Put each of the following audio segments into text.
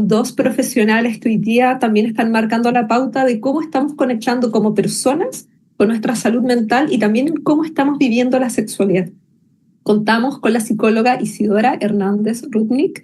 dos profesionales que hoy día también están marcando la pauta de cómo estamos conectando como personas con nuestra salud mental y también cómo estamos viviendo la sexualidad. Contamos con la psicóloga Isidora Hernández Rudnick,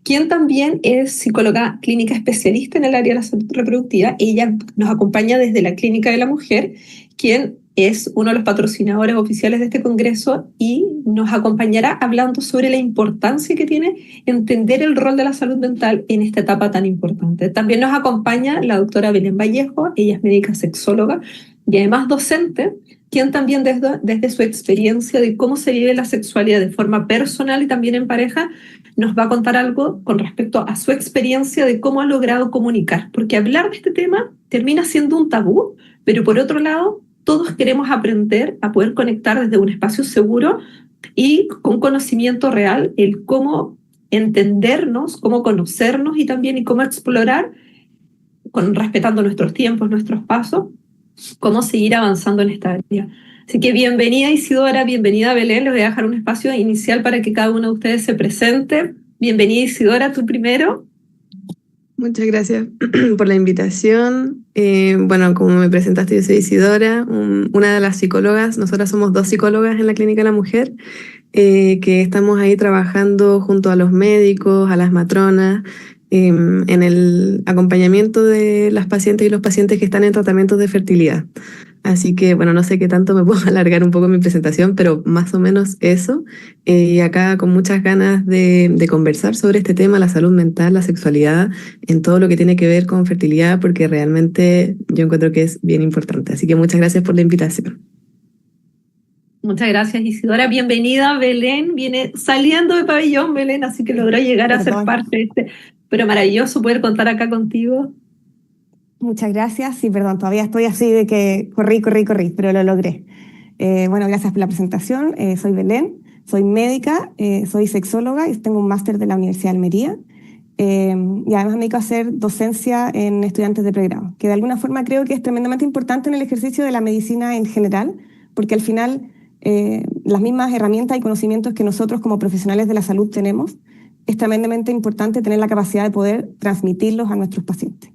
quien también es psicóloga clínica especialista en el área de la salud reproductiva. Ella nos acompaña desde la Clínica de la Mujer, quien es uno de los patrocinadores oficiales de este congreso y nos acompañará hablando sobre la importancia que tiene entender el rol de la salud mental en esta etapa tan importante. También nos acompaña la doctora Belén Vallejo, ella es médica sexóloga y además docente, quien también desde su experiencia de cómo se vive la sexualidad de forma personal y también en pareja, nos va a contar algo con respecto a su experiencia de cómo ha logrado comunicar, porque hablar de este tema termina siendo un tabú, pero por otro lado, todos queremos aprender a poder conectar desde un espacio seguro y con conocimiento real el cómo entendernos, cómo conocernos y también y cómo explorar, respetando nuestros tiempos, nuestros pasos, cómo seguir avanzando en esta área. Así que bienvenida Isidora, bienvenida Belén, les voy a dejar un espacio inicial para que cada uno de ustedes se presente. Bienvenida Isidora, tú primero. Muchas gracias por la invitación. Bueno, como me presentaste, yo soy Isidora, una de las psicólogas. Nosotras somos dos psicólogas en la Clínica de la Mujer, que estamos ahí trabajando junto a los médicos, a las matronas, en el acompañamiento de las pacientes y los pacientes que están en tratamientos de fertilidad. Así que, bueno, no sé qué tanto me puedo alargar un poco en mi presentación, pero más o menos eso. Y acá con muchas ganas de conversar sobre este tema, la salud mental, la sexualidad, en todo lo que tiene que ver con fertilidad, porque realmente yo encuentro que es bien importante. Así que muchas gracias por la invitación. Muchas gracias Isidora, bienvenida Belén, viene saliendo de pabellón Belén, así que logró llegar a ser parte de este, pero maravilloso poder contar acá contigo. Muchas gracias, sí, perdón, todavía estoy así de que corrí, pero lo logré. Bueno, gracias por la presentación, soy Belén, soy médica, soy sexóloga y tengo un máster de la Universidad de Almería. Y además me dedico a hacer docencia en estudiantes de pregrado, que de alguna forma creo que es tremendamente importante en el ejercicio de la medicina en general, porque al final las mismas herramientas y conocimientos que nosotros como profesionales de la salud tenemos, es tremendamente importante tener la capacidad de poder transmitirlos a nuestros pacientes.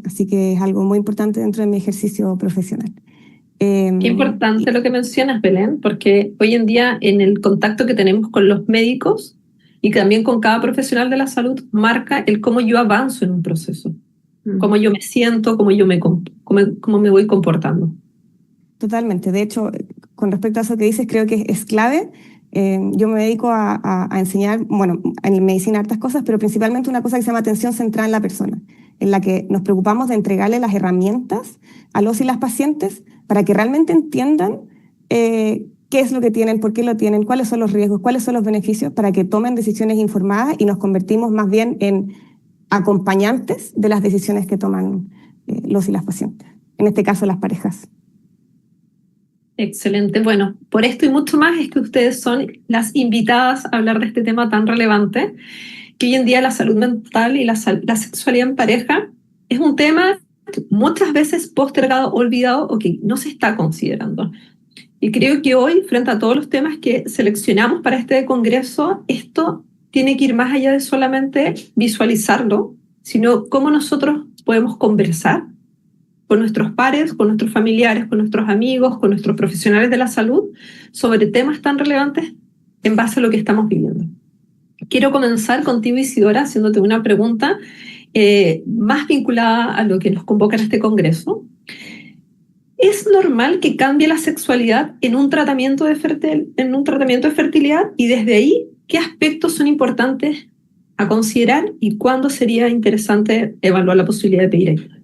Así que es algo muy importante dentro de mi ejercicio profesional. Qué importante lo que mencionas, Belén, porque hoy en día en el contacto que tenemos con los médicos y también con cada profesional de la salud marca el cómo yo avanzo en un proceso, cómo yo me siento, cómo me voy comportando. Totalmente. De hecho, con respecto a eso que dices, creo que es clave. Yo me dedico a enseñar, bueno, en medicina hartas cosas, pero principalmente una cosa que se llama atención central en la persona, en la que nos preocupamos de entregarle las herramientas a los y las pacientes para que realmente entiendan qué es lo que tienen, por qué lo tienen, cuáles son los riesgos, cuáles son los beneficios, para que tomen decisiones informadas y nos convertimos más bien en acompañantes de las decisiones que toman los y las pacientes, en este caso las parejas. Excelente. Bueno, por esto y mucho más es que ustedes son las invitadas a hablar de este tema tan relevante, que hoy en día la salud mental y la sexualidad en pareja es un tema muchas veces postergado, olvidado o que no se está considerando. Y creo que hoy, frente a todos los temas que seleccionamos para este congreso, esto tiene que ir más allá de solamente visualizarlo, sino cómo nosotros podemos conversar con nuestros pares, con nuestros familiares, con nuestros amigos, con nuestros profesionales de la salud, sobre temas tan relevantes en base a lo que estamos viviendo. Quiero comenzar contigo, Isidora, haciéndote una pregunta más vinculada a lo que nos convoca en este congreso. ¿Es normal que cambie la sexualidad en un tratamiento de fertilidad? Y desde ahí, ¿qué aspectos son importantes a considerar y cuándo sería interesante evaluar la posibilidad de pedir ayuda?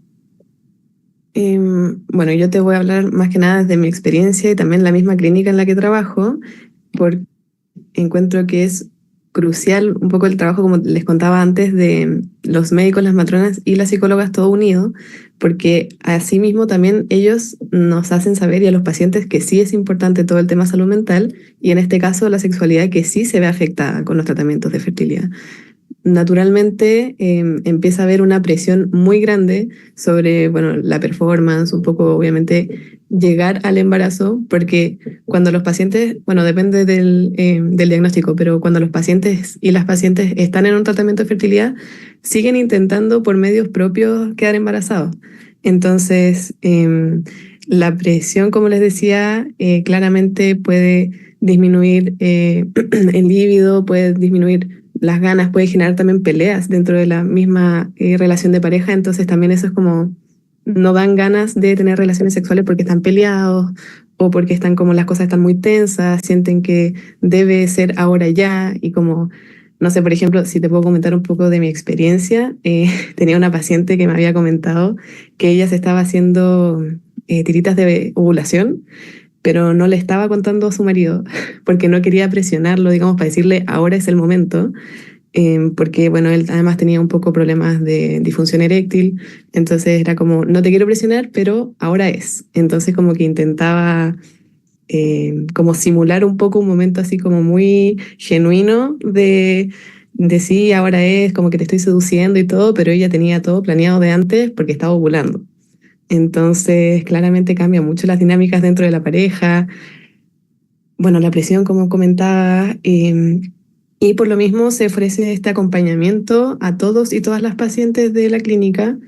Bueno, yo te voy a hablar más que nada de mi experiencia y también la misma clínica en la que trabajo, porque encuentro que es crucial un poco el trabajo, como les contaba antes, de los médicos, las matronas y las psicólogas todo unido, porque asimismo también ellos nos hacen saber y a los pacientes que sí es importante todo el tema salud mental y en este caso la sexualidad que sí se ve afectada con los tratamientos de fertilidad. naturalmente empieza a haber una presión muy grande sobre, bueno, la performance, un poco obviamente llegar al embarazo, porque cuando los pacientes, bueno, depende del diagnóstico, pero cuando los pacientes y las pacientes están en un tratamiento de fertilidad, siguen intentando por medios propios quedar embarazados. Entonces, la presión, como les decía, claramente puede disminuir el líbido, puede disminuir las ganas, puede generar también peleas dentro de la misma relación de pareja, entonces también eso es como, no dan ganas de tener relaciones sexuales porque están peleados o porque están como las cosas están muy tensas, sienten que debe ser ahora ya y como, no sé, por ejemplo, si te puedo comentar un poco de mi experiencia, tenía una paciente que me había comentado que ella se estaba haciendo tiritas de ovulación, pero no le estaba contando a su marido porque no quería presionarlo, digamos, para decirle ahora es el momento, porque, bueno, él además tenía un poco problemas de disfunción eréctil, entonces era como, no te quiero presionar, pero ahora es. Entonces como que intentaba como simular un poco un momento así como muy genuino de sí, ahora es, como que te estoy seduciendo y todo, pero ella tenía todo planeado de antes porque estaba ovulando. Entonces, claramente cambia mucho las dinámicas dentro de la pareja. Bueno, la presión, como comentaba, y por lo mismo se ofrece este acompañamiento a todos y todas las pacientes de la clínica,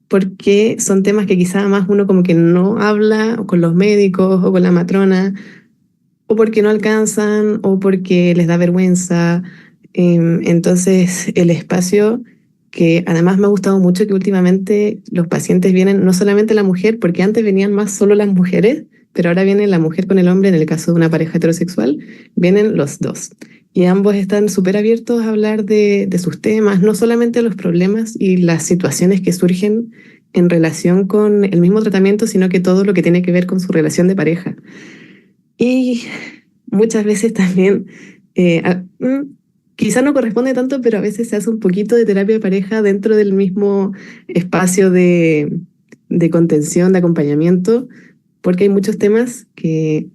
porque son temas que quizá más uno como que no habla con los médicos o con la matrona, o porque no alcanzan, o porque les da vergüenza. Entonces, el espacio que además me ha gustado mucho que últimamente los pacientes vienen, no solamente la mujer, porque antes venían más solo las mujeres, pero ahora viene la mujer con el hombre, en el caso de una pareja heterosexual, vienen los dos. Y ambos están súper abiertos a hablar de sus temas, no solamente los problemas y las situaciones que surgen en relación con el mismo tratamiento, sino que todo lo que tiene que ver con su relación de pareja. Y muchas veces también, quizá no corresponde tanto, pero a veces se hace un poquito de terapia de pareja dentro del mismo espacio de contención, de acompañamiento, porque hay muchos temas que,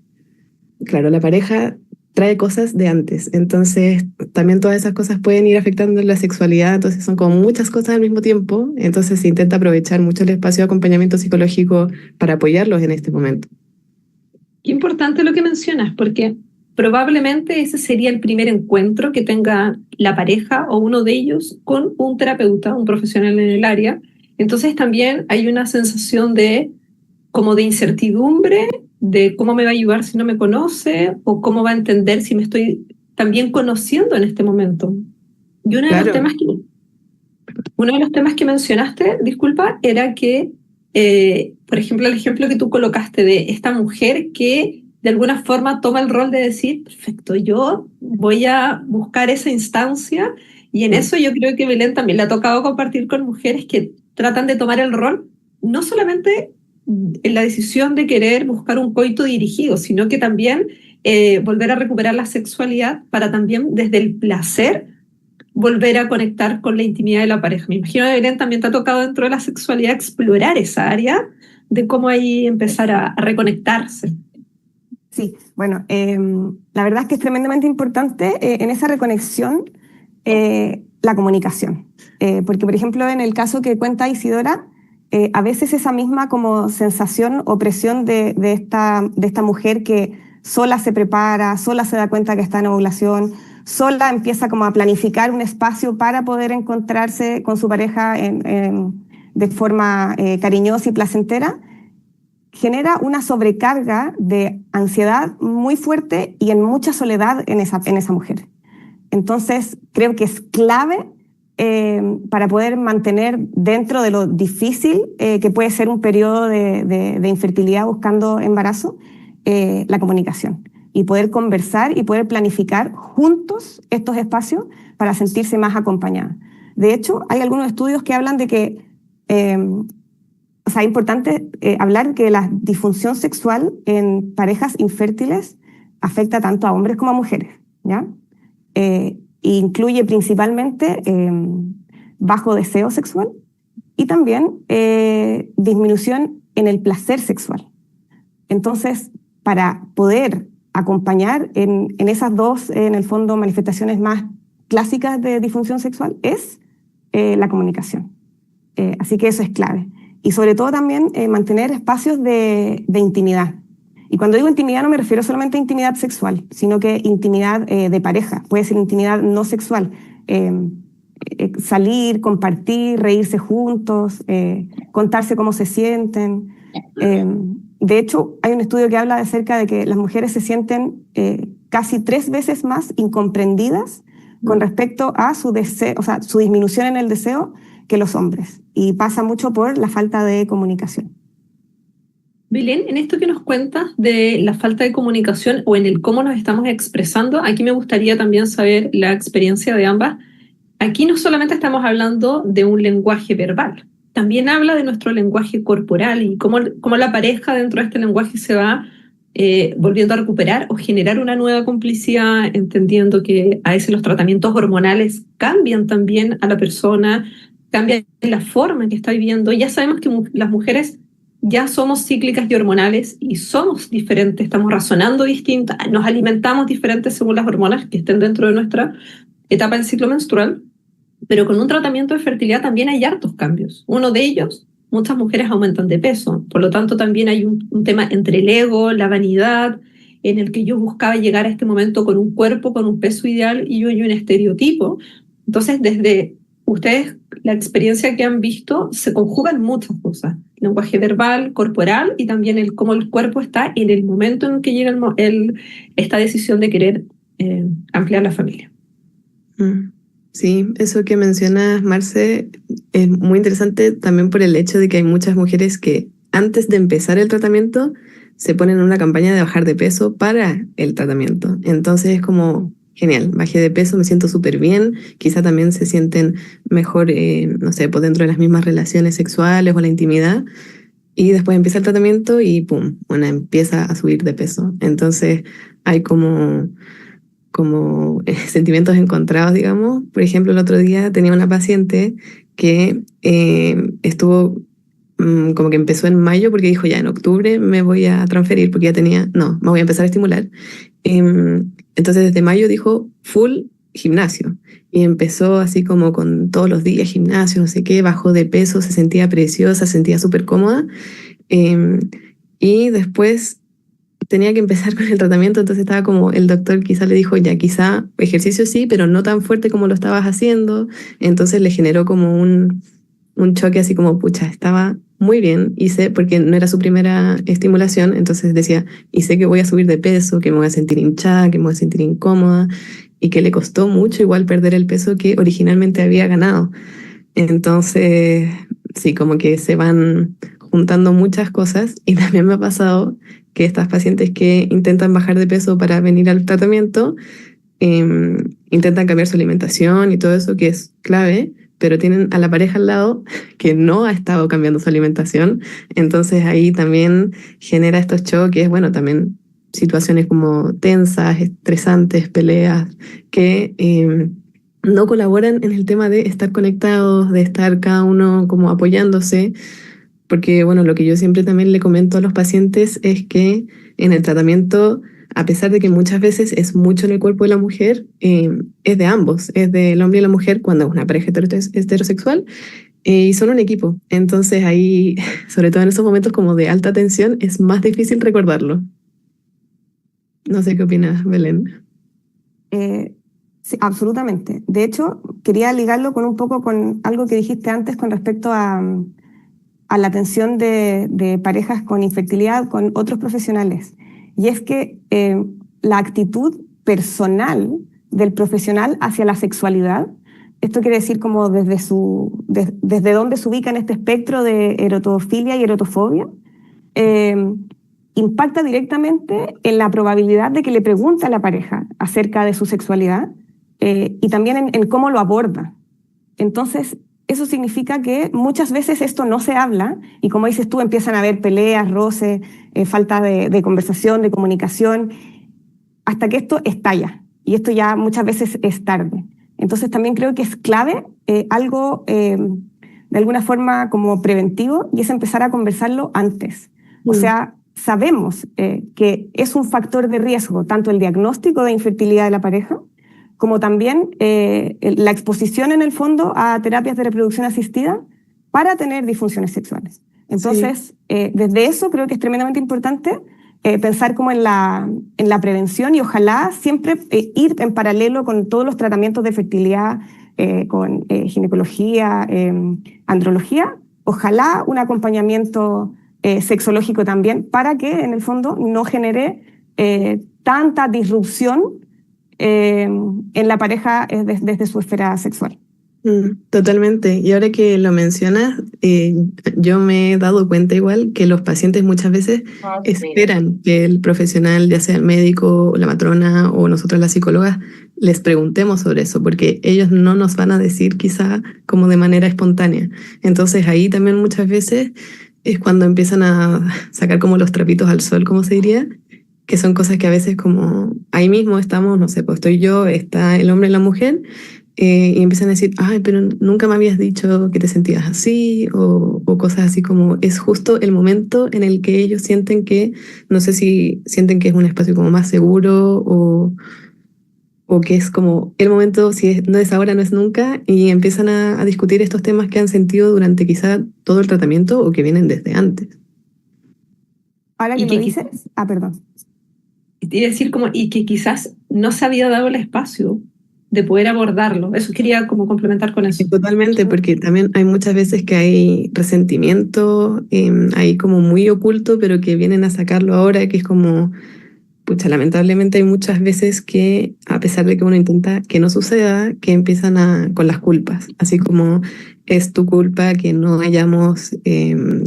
claro, la pareja trae cosas de antes, entonces también todas esas cosas pueden ir afectando la sexualidad, entonces son como muchas cosas al mismo tiempo, entonces se intenta aprovechar mucho el espacio de acompañamiento psicológico para apoyarlos en este momento. Qué importante lo que mencionas, porque probablemente ese sería el primer encuentro que tenga la pareja o uno de ellos con un terapeuta, un profesional en el área. Entonces también hay una sensación de como de incertidumbre, de cómo me va a ayudar si no me conoce o cómo va a entender si me estoy también conociendo en este momento. Y Claro. uno de los temas que mencionaste, disculpa, era que, por ejemplo, el ejemplo que tú colocaste de esta mujer que de alguna forma toma el rol de decir, perfecto, yo voy a buscar esa instancia, y en eso yo creo que Belén también le ha tocado compartir con mujeres que tratan de tomar el rol, no solamente en la decisión de querer buscar un coito dirigido, sino que también volver a recuperar la sexualidad para también desde el placer volver a conectar con la intimidad de la pareja. Me imagino que Belén también te ha tocado dentro de la sexualidad explorar esa área de cómo ahí empezar a reconectarse. Sí, bueno, la verdad es que es tremendamente importante en esa reconexión la comunicación. Porque, por ejemplo, en el caso que cuenta Isidora, a veces esa misma como sensación o presión de esta mujer que sola se prepara, sola se da cuenta que está en ovulación, sola empieza como a planificar un espacio para poder encontrarse con su pareja de forma cariñosa y placentera, genera una sobrecarga de ansiedad muy fuerte y en mucha soledad en esa mujer. Entonces, creo que es clave para poder mantener dentro de lo difícil que puede ser un periodo de infertilidad buscando embarazo, la comunicación y poder conversar y poder planificar juntos estos espacios para sentirse más acompañadas. De hecho, hay algunos estudios que hablan de que es importante hablar que la disfunción sexual en parejas infértiles afecta tanto a hombres como a mujeres, ¿ya? Incluye principalmente bajo deseo sexual y también disminución en el placer sexual. Entonces, para poder acompañar en esas dos, en el fondo, manifestaciones más clásicas de disfunción sexual es la comunicación. Así que eso es clave. Y sobre todo también mantener espacios de intimidad. Y cuando digo intimidad no me refiero solamente a intimidad sexual, sino que intimidad de pareja, puede ser intimidad no sexual. Salir, compartir, reírse juntos, contarse cómo se sienten. De hecho, hay un estudio que habla acerca de que las mujeres se sienten casi 3 veces más incomprendidas con respecto a su deseo, o sea, su disminución en el deseo que los hombres. Y pasa mucho por la falta de comunicación. Belén, en esto que nos cuentas de la falta de comunicación o en el cómo nos estamos expresando, aquí me gustaría también saber la experiencia de ambas. Aquí no solamente estamos hablando de un lenguaje verbal, también habla de nuestro lenguaje corporal y cómo la pareja dentro de este lenguaje se va volviendo a recuperar o generar una nueva complicidad, entendiendo que a veces los tratamientos hormonales cambian también a la persona, cambian la forma en que está viviendo. Ya sabemos que las mujeres ya somos cíclicas y hormonales y somos diferentes, estamos razonando distintas, nos alimentamos diferentes según las hormonas que estén dentro de nuestra etapa del ciclo menstrual, pero con un tratamiento de fertilidad también hay hartos cambios. Uno de ellos, muchas mujeres aumentan de peso, por lo tanto también hay un tema entre el ego, la vanidad, en el que yo buscaba llegar a este momento con un cuerpo, con un peso ideal y un estereotipo. Entonces, desde ustedes, la experiencia que han visto, se conjugan muchas cosas. Lenguaje verbal, corporal y también cómo el cuerpo está en el momento en que llega esta decisión de querer ampliar la familia. Sí, eso que mencionas, Marce, es muy interesante también por el hecho de que hay muchas mujeres que antes de empezar el tratamiento se ponen en una campaña de bajar de peso para el tratamiento. Entonces es como, genial, bajé de peso, me siento súper bien, quizá también se sienten mejor, no sé, pues dentro de las mismas relaciones sexuales o la intimidad, y después empieza el tratamiento y pum, una empieza a subir de peso. Entonces hay como sentimientos encontrados, digamos. Por ejemplo, el otro día tenía una paciente que estuvo como que empezó en mayo porque dijo, ya en octubre me voy a transferir porque ya tenía, no, me voy a empezar a estimular. Entonces desde mayo dijo full gimnasio y empezó así como con todos los días gimnasio, no sé qué, bajó de peso, se sentía preciosa, se sentía súper cómoda, y después tenía que empezar con el tratamiento, entonces estaba como, el doctor quizá le dijo, ya quizá ejercicio sí, pero no tan fuerte como lo estabas haciendo, entonces le generó como un choque así como, pucha, estaba muy bien, porque no era su primera estimulación, entonces decía, y sé que voy a subir de peso, que me voy a sentir hinchada, que me voy a sentir incómoda, y que le costó mucho igual perder el peso que originalmente había ganado. Entonces, sí, como que se van juntando muchas cosas, y también me ha pasado que estas pacientes que intentan bajar de peso para venir al tratamiento, intentan cambiar su alimentación y todo eso, que es clave, pero tienen a la pareja al lado que no ha estado cambiando su alimentación, entonces ahí también genera estos choques, bueno, también situaciones como tensas, estresantes, peleas, que no colaboran en el tema de estar conectados, de estar cada uno como apoyándose, porque bueno, lo que yo siempre también le comento a los pacientes es que en el tratamiento, a pesar de que muchas veces es mucho en el cuerpo de la mujer, es de ambos, es del hombre y la mujer cuando es una pareja heterosexual, y son un equipo. Entonces ahí, sobre todo en esos momentos como de alta tensión, es más difícil recordarlo. No sé qué opinas, Belén. Sí, absolutamente. De hecho, quería ligarlo con un poco con algo que dijiste antes con respecto a la atención de parejas con infertilidad con otros profesionales. Y es que la actitud personal del profesional hacia la sexualidad, esto quiere decir como desde dónde se ubica en este espectro de erotofilia y erotofobia, impacta directamente en la probabilidad de que le pregunte a la pareja acerca de su sexualidad, y también en cómo lo aborda. Entonces, eso significa que muchas veces esto no se habla y, como dices tú, empiezan a haber peleas, roces, falta de conversación, de comunicación, hasta que esto estalla. Y esto ya muchas veces es tarde. Entonces también creo que es clave algo de alguna forma como preventivo, y es empezar a conversarlo antes. O sea, sabemos que es un factor de riesgo tanto el diagnóstico de infertilidad de la pareja como también la exposición en el fondo a terapias de reproducción asistida para tener disfunciones sexuales. Entonces, desde eso creo que es tremendamente importante pensar como en la prevención y ojalá siempre ir en paralelo con todos los tratamientos de fertilidad, con ginecología, andrología, ojalá un acompañamiento sexológico también para que en el fondo no genere tanta disrupción en la pareja desde su esfera sexual. Totalmente. Y ahora que lo mencionas, yo me he dado cuenta igual que los pacientes muchas veces esperan que el profesional, ya sea el médico, la matrona o nosotros las psicólogas, les preguntemos sobre eso, porque ellos no nos van a decir quizá como de manera espontánea. Entonces ahí también muchas veces es cuando empiezan a sacar como los trapitos al sol, como se diría, que son cosas que a veces como ahí mismo estamos, no sé, pues estoy yo, está el hombre y la mujer, y empiezan a decir, ay, pero nunca me habías dicho que te sentías así, o cosas así como, es justo el momento en el que ellos sienten que, no sé si sienten que es un espacio como más seguro, o que es como el momento, si no es ahora, no es nunca, y empiezan a discutir estos temas que han sentido durante quizá todo el tratamiento o que vienen desde antes. Ahora que lo dices, perdón. Y decir como, y que quizás no se había dado el espacio de poder abordarlo. Eso quería como complementar con eso. Totalmente, porque también hay muchas veces que hay resentimiento, ahí como muy oculto, pero que vienen a sacarlo ahora, que es como, pucha, lamentablemente hay muchas veces que, a pesar de que uno intenta que no suceda, que empiezan con las culpas, así como es tu culpa que no hayamos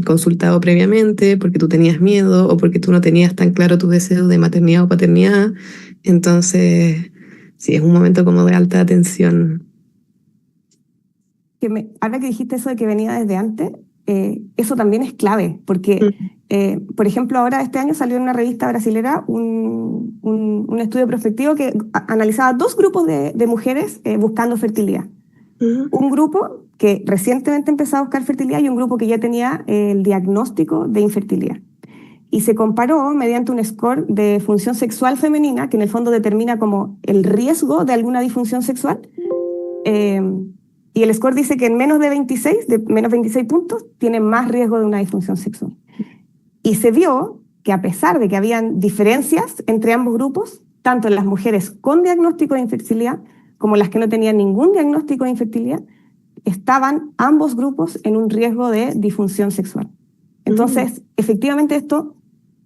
consultado previamente porque tú tenías miedo o porque tú no tenías tan claro tus deseos de maternidad o paternidad. Entonces, sí, es un momento como de alta tensión. Ahora que dijiste eso de que venía desde antes, eso también es clave, porque, por ejemplo, ahora este año salió en una revista brasilera un estudio prospectivo que analizaba 2 grupos de mujeres buscando fertilidad. Un grupo que recientemente empezó a buscar fertilidad y un grupo que ya tenía el diagnóstico de infertilidad. Y se comparó mediante un score de función sexual femenina, que en el fondo determina como el riesgo de alguna disfunción sexual. Y el score dice que en menos de 26 puntos, tiene más riesgo de una disfunción sexual. Y se vio que a pesar de que habían diferencias entre ambos grupos, tanto en las mujeres con diagnóstico de infertilidad como las que no tenían ningún diagnóstico de infertilidad, estaban ambos grupos en un riesgo de disfunción sexual. Entonces, efectivamente esto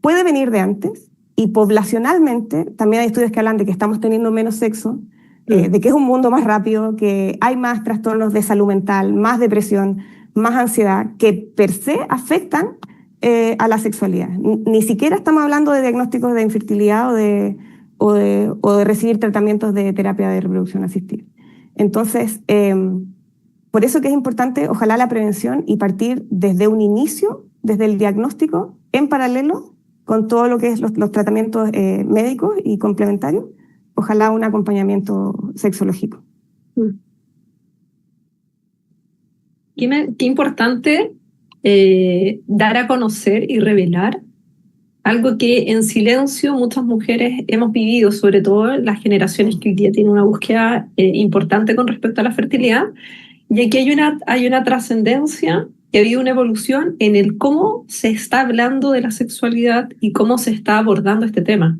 puede venir de antes y poblacionalmente también hay estudios que hablan de que estamos teniendo menos sexo, de que es un mundo más rápido, que hay más trastornos de salud mental, más depresión, más ansiedad, que per se afectan a la sexualidad. Ni siquiera estamos hablando de diagnósticos de infertilidad o de recibir tratamientos de terapia de reproducción asistida. Entonces, por eso que es importante, ojalá, la prevención y partir desde un inicio, desde el diagnóstico, en paralelo con todo lo que es los tratamientos médicos y complementarios, ojalá un acompañamiento sexológico. Qué importante dar a conocer y revelar algo que en silencio muchas mujeres hemos vivido, sobre todo las generaciones que hoy día tienen una búsqueda importante con respecto a la fertilidad. Y aquí hay una trascendencia, que ha habido una evolución en el cómo se está hablando de la sexualidad y cómo se está abordando este tema.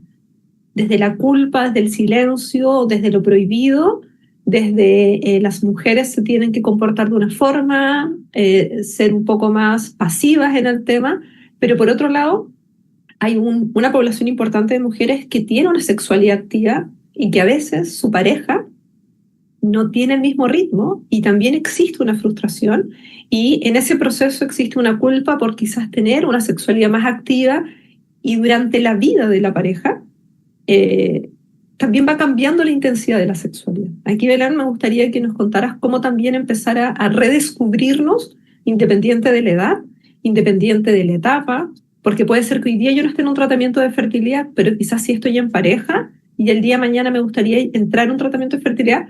Desde la culpa, desde el silencio, desde lo prohibido, desde las mujeres se tienen que comportar de una forma, ser un poco más pasivas en el tema, pero por otro lado hay una población importante de mujeres que tiene una sexualidad activa y que a veces su pareja no tiene el mismo ritmo y también existe una frustración y en ese proceso existe una culpa por quizás tener una sexualidad más activa y durante la vida de la pareja también va cambiando la intensidad de la sexualidad. Aquí, Belén, me gustaría que nos contaras cómo también empezar a redescubrirnos independiente de la edad, independiente de la etapa, porque puede ser que hoy día yo no esté en un tratamiento de fertilidad, pero quizás sí estoy en pareja y el día de mañana me gustaría entrar en un tratamiento de fertilidad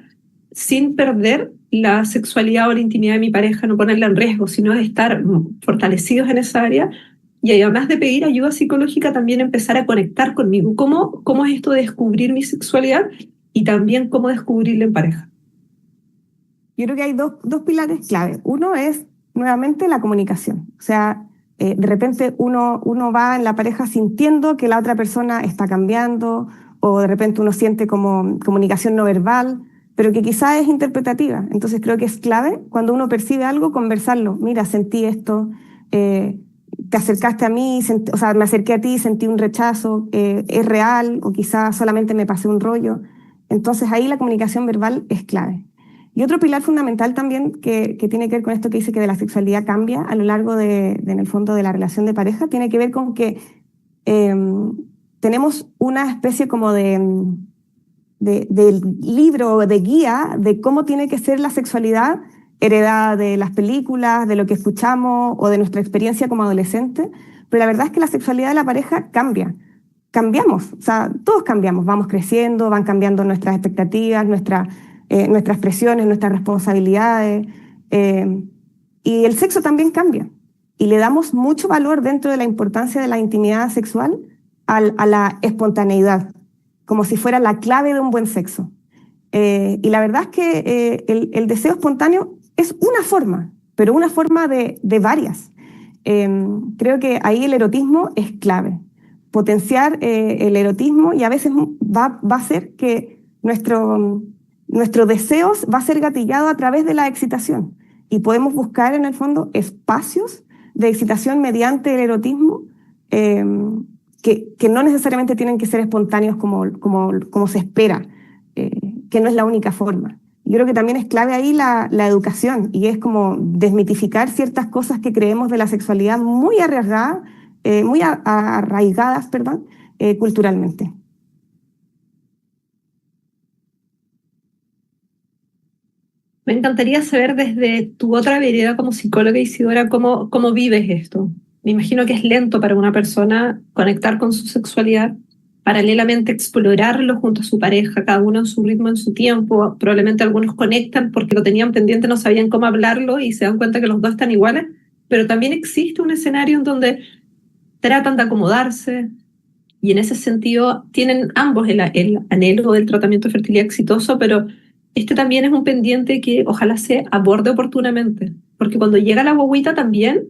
sin perder la sexualidad o la intimidad de mi pareja, no ponerla en riesgo, sino de estar fortalecidos en esa área y además de pedir ayuda psicológica también empezar a conectar conmigo. ¿Cómo es esto de descubrir mi sexualidad y también cómo descubrirlo en pareja. Yo creo que hay dos pilares clave. Uno es, nuevamente, la comunicación. O sea, de repente uno va en la pareja sintiendo que la otra persona está cambiando, o de repente uno siente como comunicación no verbal, pero que quizá es interpretativa. Entonces creo que es clave cuando uno percibe algo, conversarlo. Mira, sentí esto, te acercaste a mí, o sea, me acerqué a ti, sentí un rechazo, es real, o quizá solamente me pasé un rollo. Entonces ahí la comunicación verbal es clave. Y otro pilar fundamental también que tiene que ver con esto que dice que de la sexualidad cambia a lo largo en el fondo de la relación de pareja, tiene que ver con que tenemos una especie como de libro o de guía de cómo tiene que ser la sexualidad heredada de las películas, de lo que escuchamos o de nuestra experiencia como adolescente. Pero la verdad es que la sexualidad de la pareja cambia. Cambiamos, o sea, todos cambiamos, vamos creciendo, van cambiando nuestras expectativas, nuestras presiones, nuestras responsabilidades, y el sexo también cambia. Y le damos mucho valor dentro de la importancia de la intimidad sexual a la espontaneidad, como si fuera la clave de un buen sexo. Y la verdad es que el deseo espontáneo es una forma, pero una forma de varias. Creo que ahí el erotismo es clave. Potenciar el erotismo y a veces va a hacer que nuestro deseo va a ser gatillado a través de la excitación. Y podemos buscar en el fondo espacios de excitación mediante el erotismo que no necesariamente tienen que ser espontáneos como se espera, que no es la única forma. Yo creo que también es clave ahí la educación y es como desmitificar ciertas cosas que creemos de la sexualidad muy arriesgadas, muy arraigadas, perdón, culturalmente. Me encantaría saber desde tu otra vereda como psicóloga, Isidora, cómo vives esto. Me imagino que es lento para una persona conectar con su sexualidad, paralelamente explorarlo junto a su pareja, cada uno en su ritmo, en su tiempo. Probablemente algunos conectan porque lo tenían pendiente, no sabían cómo hablarlo y se dan cuenta que los dos están iguales, pero también existe un escenario en donde tratan de acomodarse y en ese sentido tienen ambos el anhelo del tratamiento de fertilidad exitoso, pero este también es un pendiente que ojalá se aborde oportunamente, porque cuando llega la guagüita también,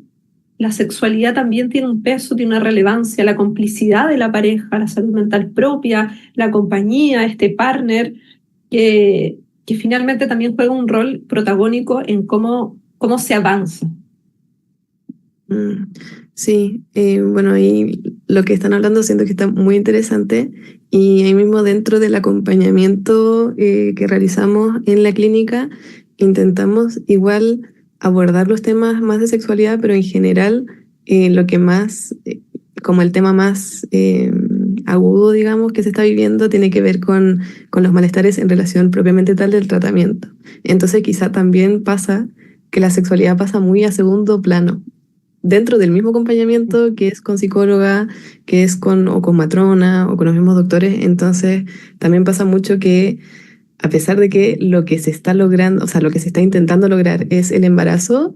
la sexualidad también tiene un peso, tiene una relevancia, la complicidad de la pareja, la salud mental propia, la compañía, este partner, que finalmente también juega un rol protagónico en cómo se avanza. Sí, bueno, y lo que están hablando siento que está muy interesante y ahí mismo dentro del acompañamiento que realizamos en la clínica intentamos igual abordar los temas más de sexualidad, pero en general lo que más, como el tema más agudo, digamos, que se está viviendo tiene que ver con los malestares en relación propiamente tal del tratamiento. Entonces quizá también pasa que la sexualidad pasa muy a segundo plano dentro del mismo acompañamiento que es con psicóloga, que es con matrona o con los mismos doctores. Entonces también pasa mucho que a pesar de que lo que se está logrando, o sea, lo que se está intentando lograr es el embarazo,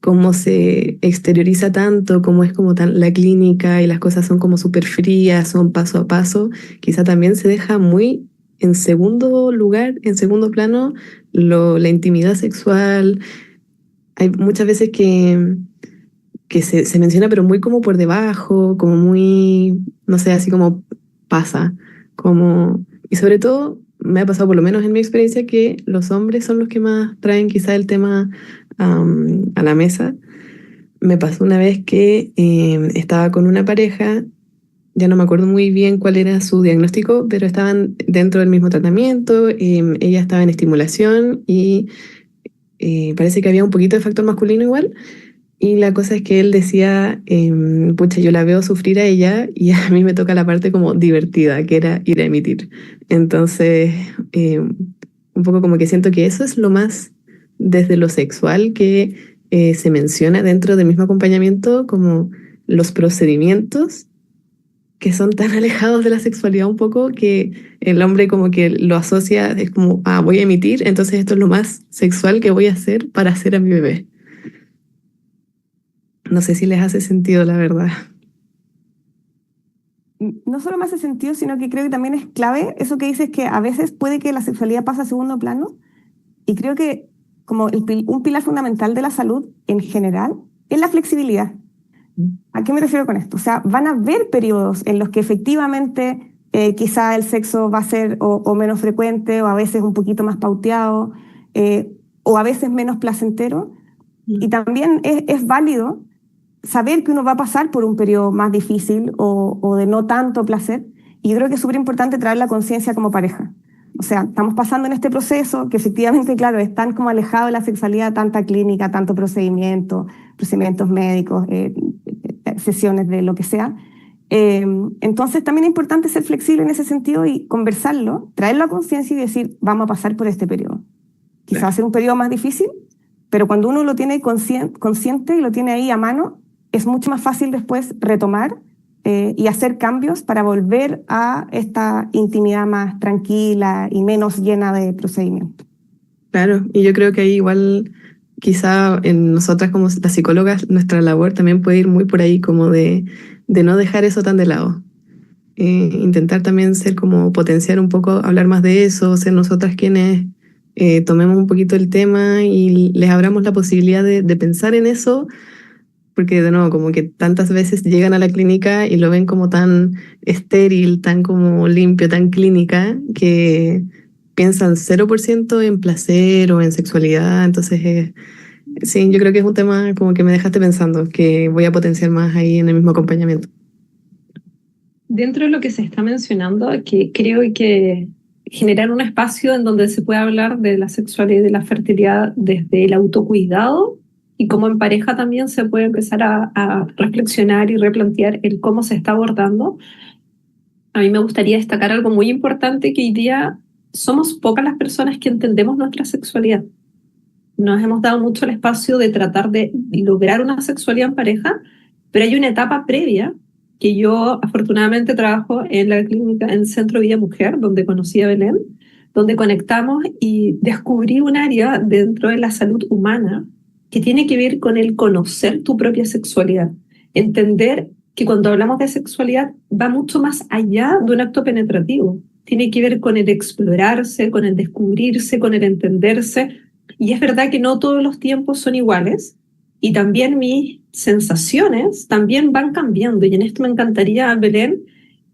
como se exterioriza tanto, como es como tan la clínica y las cosas son como súper frías, son paso a paso, quizá también se deja muy en segundo lugar, en segundo plano, la intimidad sexual. Hay muchas veces que se menciona, pero muy como por debajo, como muy, no sé, así como pasa, como, y sobre todo me ha pasado, por lo menos en mi experiencia, que los hombres son los que más traen quizá el tema a la mesa. Me pasó una vez que estaba con una pareja, ya no me acuerdo muy bien cuál era su diagnóstico, pero estaban dentro del mismo tratamiento, ella estaba en estimulación y parece que había un poquito de factor masculino igual. Y la cosa es que él decía, pucha, yo la veo sufrir a ella y a mí me toca la parte como divertida, que era ir a emitir. Entonces, un poco como que siento que eso es lo más desde lo sexual que se menciona dentro del mismo acompañamiento, como los procedimientos que son tan alejados de la sexualidad un poco que el hombre como que lo asocia, es como, ah, voy a emitir, entonces esto es lo más sexual que voy a hacer para hacer a mi bebé. No sé si les hace sentido, la verdad. no solo me hace sentido, sino que creo que también es clave eso que dices, que a veces puede que la sexualidad pase a segundo plano, y creo que como un pilar fundamental de la salud en general es la flexibilidad. ¿A qué me refiero con esto? O sea, van a haber periodos en los que efectivamente quizá el sexo va a ser o menos frecuente, o a veces un poquito más pauteado, o a veces menos placentero, y también es válido saber que uno va a pasar por un periodo más difícil o de no tanto placer. Y yo creo que es súper importante traer la conciencia como pareja. O sea, estamos pasando en este proceso que efectivamente, claro, es tan como alejado de la sexualidad, tanta clínica, tanto procedimientos médicos, sesiones de lo que sea. Entonces también es importante ser flexible en ese sentido y conversarlo, traerlo a conciencia y decir, vamos a pasar por este periodo. Quizás va a ser un periodo más difícil, pero cuando uno lo tiene consciente y lo tiene ahí a mano, es mucho más fácil después retomar y hacer cambios para volver a esta intimidad más tranquila y menos llena de procedimientos. Claro, y yo creo que ahí igual quizá en nosotras como las psicólogas, nuestra labor también puede ir muy por ahí, como de no dejar eso tan de lado. Intentar también ser como potenciar un poco, hablar más de eso, ser nosotras quienes tomemos un poquito el tema y les abramos la posibilidad de pensar en eso, porque de nuevo, como que tantas veces llegan a la clínica y lo ven como tan estéril, tan como limpio, tan clínica, que piensan 0% en placer o en sexualidad. Entonces, sí, yo creo que es un tema como que me dejaste pensando, que voy a potenciar más ahí en el mismo acompañamiento. Dentro de lo que se está mencionando, que creo que generar un espacio en donde se pueda hablar de la sexualidad y de la fertilidad desde el autocuidado, y cómo en pareja también se puede empezar a reflexionar y replantear el cómo se está abordando. A mí me gustaría destacar algo muy importante, que hoy día somos pocas las personas que entendemos nuestra sexualidad. Nos hemos dado mucho el espacio de tratar de lograr una sexualidad en pareja, pero hay una etapa previa que yo afortunadamente trabajo en la clínica, en el Centro Vida Mujer, donde conocí a Belén, donde conectamos y descubrí un área dentro de la salud humana que tiene que ver con el conocer tu propia sexualidad. Entender que cuando hablamos de sexualidad va mucho más allá de un acto penetrativo. Tiene que ver con el explorarse, con el descubrirse, con el entenderse. Y es verdad que no todos los tiempos son iguales, y también mis sensaciones también van cambiando. Y en esto me encantaría, Belén,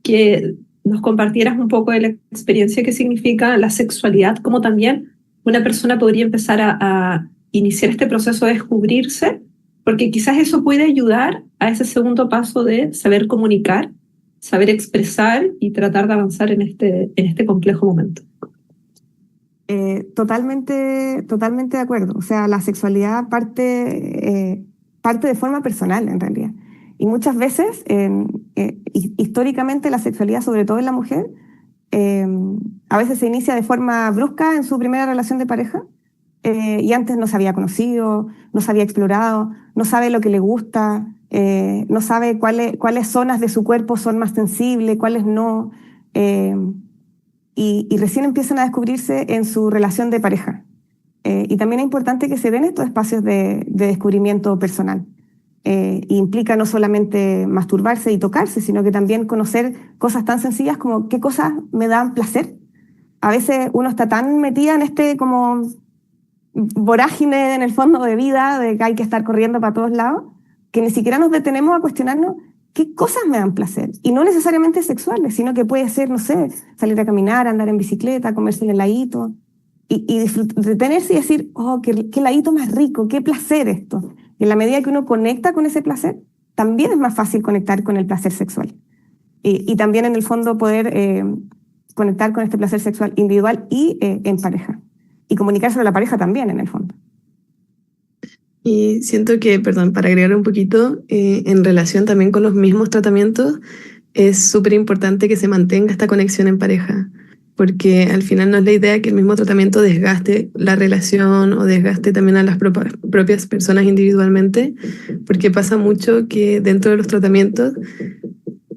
que nos compartieras un poco de la experiencia que significa la sexualidad, cómo también una persona podría empezar a iniciar este proceso de descubrirse, porque quizás eso puede ayudar a ese segundo paso de saber comunicar, saber expresar y tratar de avanzar en este complejo momento. Totalmente de acuerdo. O sea, la sexualidad parte de forma personal, en realidad. Y muchas veces, históricamente, la sexualidad, sobre todo en la mujer, a veces se inicia de forma brusca en su primera relación de pareja, y antes no se había conocido, no se había explorado, no sabe lo que le gusta, no sabe cuáles zonas de su cuerpo son más sensibles, cuáles no. Y recién empiezan a descubrirse en su relación de pareja. Y también es importante que se den estos espacios de descubrimiento personal. Implica no solamente masturbarse y tocarse, sino que también conocer cosas tan sencillas como qué cosas me dan placer. A veces uno está tan metida en este como vorágine en el fondo de vida, de que hay que estar corriendo para todos lados, que ni siquiera nos detenemos a cuestionarnos qué cosas me dan placer. Y no necesariamente sexuales, sino que puede ser, no sé, salir a caminar, andar en bicicleta, comerse un heladito, y detenerse y decir, oh, qué heladito más rico, qué placer esto. Y en la medida que uno conecta con ese placer, también es más fácil conectar con el placer sexual. Y también en el fondo poder conectar con este placer sexual individual y en pareja. Y comunicárselo a la pareja también, en el fondo. Y siento que, perdón, para agregar un poquito, en relación también con los mismos tratamientos, es súper importante que se mantenga esta conexión en pareja, porque al final no es la idea que el mismo tratamiento desgaste la relación o desgaste también a las propias personas individualmente, porque pasa mucho que dentro de los tratamientos,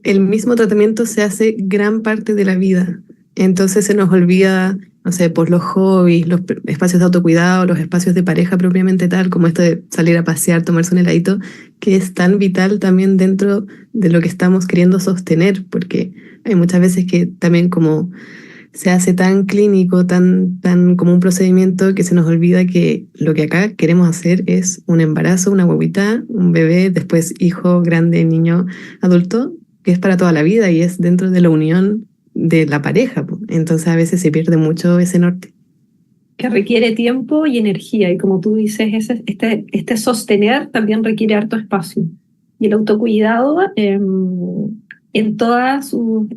el mismo tratamiento se hace gran parte de la vida. Entonces se nos olvida, no sé, por los hobbies, los espacios de autocuidado, los espacios de pareja propiamente tal, como esto de salir a pasear, tomarse un heladito, que es tan vital también dentro de lo que estamos queriendo sostener, porque hay muchas veces que también como se hace tan clínico, tan como un procedimiento que se nos olvida que lo que acá queremos hacer es un embarazo, una huevita, un bebé, después hijo, grande, niño, adulto, que es para toda la vida y es dentro de la unión de la pareja, po. Entonces a veces se pierde mucho ese norte. Que requiere tiempo y energía, y como tú dices, este sostener también requiere harto espacio. Y el autocuidado en todas sus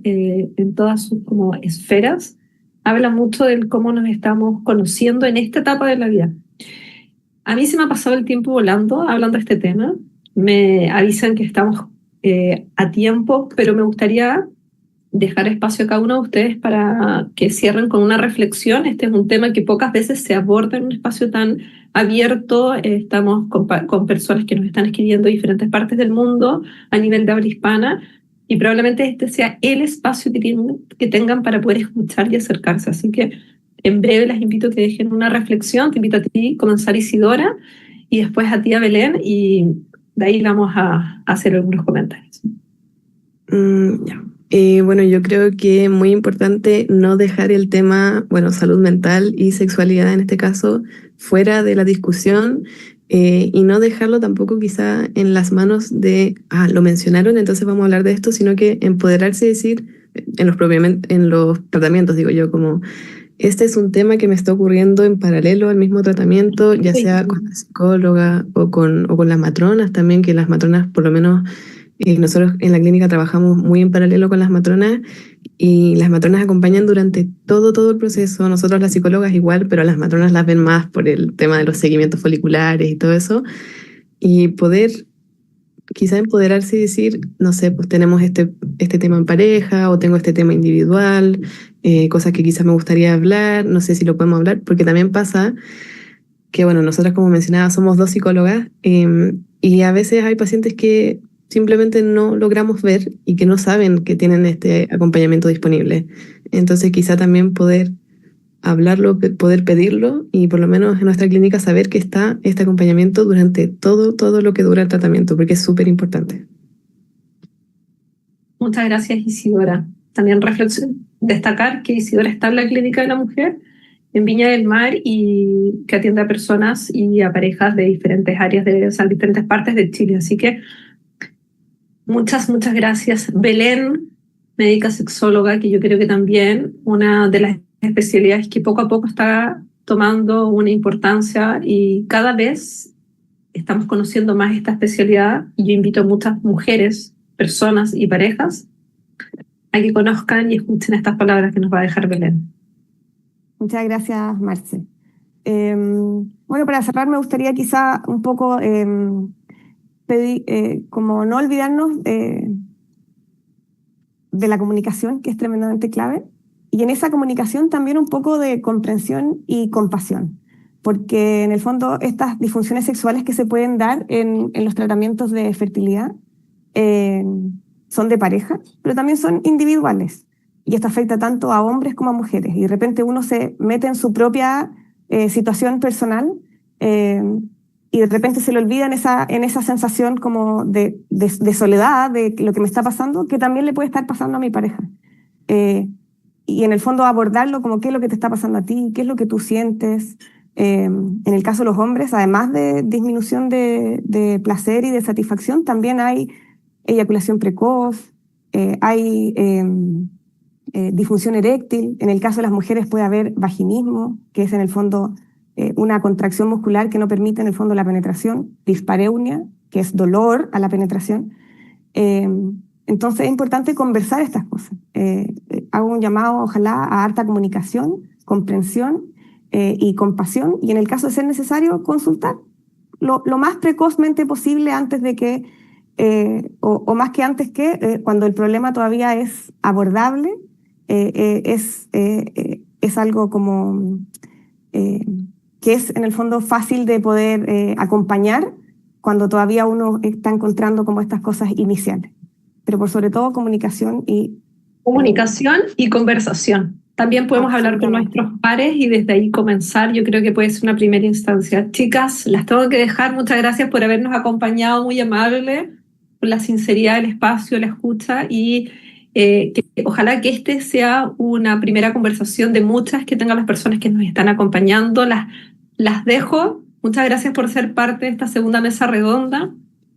como esferas habla mucho de cómo nos estamos conociendo en esta etapa de la vida. A mí se me ha pasado el tiempo volando hablando de este tema. Me avisan que estamos a tiempo, pero me gustaría dejar espacio a cada uno de ustedes para que cierren con una reflexión. Este es un tema que pocas veces se aborda en un espacio tan abierto. Estamos con personas que nos están escribiendo de diferentes partes del mundo a nivel de habla hispana, y probablemente este sea el espacio que tengan para poder escuchar y acercarse. Así que en breve les invito a que dejen una reflexión. Te invito a ti a comenzar, Isidora, y después a ti, a Belén, y de ahí vamos a hacer algunos comentarios. Ya. Bueno, yo creo que es muy importante no dejar el tema, bueno, salud mental y sexualidad en este caso, fuera de la discusión, y no dejarlo tampoco quizá en las manos de, lo mencionaron, entonces vamos a hablar de esto, sino que empoderarse y decir, en los tratamientos, digo yo, como, este es un tema que me está ocurriendo en paralelo al mismo tratamiento, ya sea con la psicóloga o con las matronas también, que las matronas por lo menos... nosotros en la clínica trabajamos muy en paralelo con las matronas y las matronas acompañan durante todo el proceso. Nosotros las psicólogas igual, pero a las matronas las ven más por el tema de los seguimientos foliculares y todo eso. Y poder quizá empoderarse y decir, no sé, pues tenemos este tema en pareja o tengo este tema individual, cosas que quizás me gustaría hablar, no sé si lo podemos hablar, porque también pasa que, bueno, nosotras como mencionaba somos dos psicólogas, y a veces hay pacientes que simplemente no logramos ver y que no saben que tienen este acompañamiento disponible. Entonces quizá también poder hablarlo, poder pedirlo y por lo menos en nuestra clínica saber que está este acompañamiento durante todo lo que dura el tratamiento, porque es súper importante. Muchas gracias, Isidora. También destacar que Isidora está en la Clínica de la Mujer en Viña del Mar y que atiende a personas y a parejas de diferentes áreas, diferentes partes de Chile. Así que muchas gracias. Belén, médica sexóloga, que yo creo que también una de las especialidades que poco a poco está tomando una importancia y cada vez estamos conociendo más esta especialidad, y yo invito a muchas mujeres, personas y parejas a que conozcan y escuchen estas palabras que nos va a dejar Belén. Muchas gracias, Marce. Bueno, para cerrar me gustaría quizá un poco pedir, como no olvidarnos de la comunicación, que es tremendamente clave, y en esa comunicación también un poco de comprensión y compasión, porque en el fondo estas disfunciones sexuales que se pueden dar en los tratamientos de fertilidad son de pareja, pero también son individuales, y esto afecta tanto a hombres como a mujeres, y de repente uno se mete en su propia situación personal, y de repente se le olvida en esa sensación como de soledad, de lo que me está pasando, que también le puede estar pasando a mi pareja. Y en el fondo abordarlo como qué es lo que te está pasando a ti, qué es lo que tú sientes. En el caso de los hombres, además de disminución de placer y de satisfacción, también hay eyaculación precoz, hay disfunción eréctil. En el caso de las mujeres puede haber vaginismo, que es en el fondo una contracción muscular que no permite en el fondo la penetración, dispareunia, que es dolor a la penetración. Entonces es importante conversar estas cosas. Hago un llamado, ojalá, a harta comunicación, comprensión y compasión, y en el caso de ser necesario, consultar lo más precozmente posible antes de que, o más que antes que, cuando el problema todavía es abordable, es algo como que es en el fondo fácil de poder acompañar cuando todavía uno está encontrando como estas cosas iniciales. Pero por sobre todo comunicación y conversación También podemos hablar con nuestros pares y desde ahí comenzar. Yo creo que puede ser una primera instancia. Chicas, las tengo que dejar. Muchas gracias por habernos acompañado, muy amable, por la sinceridad del espacio, la escucha y que ojalá que este sea una primera conversación de muchas que tengan las personas que nos están acompañando. Las dejo. Muchas gracias por ser parte de esta segunda mesa redonda.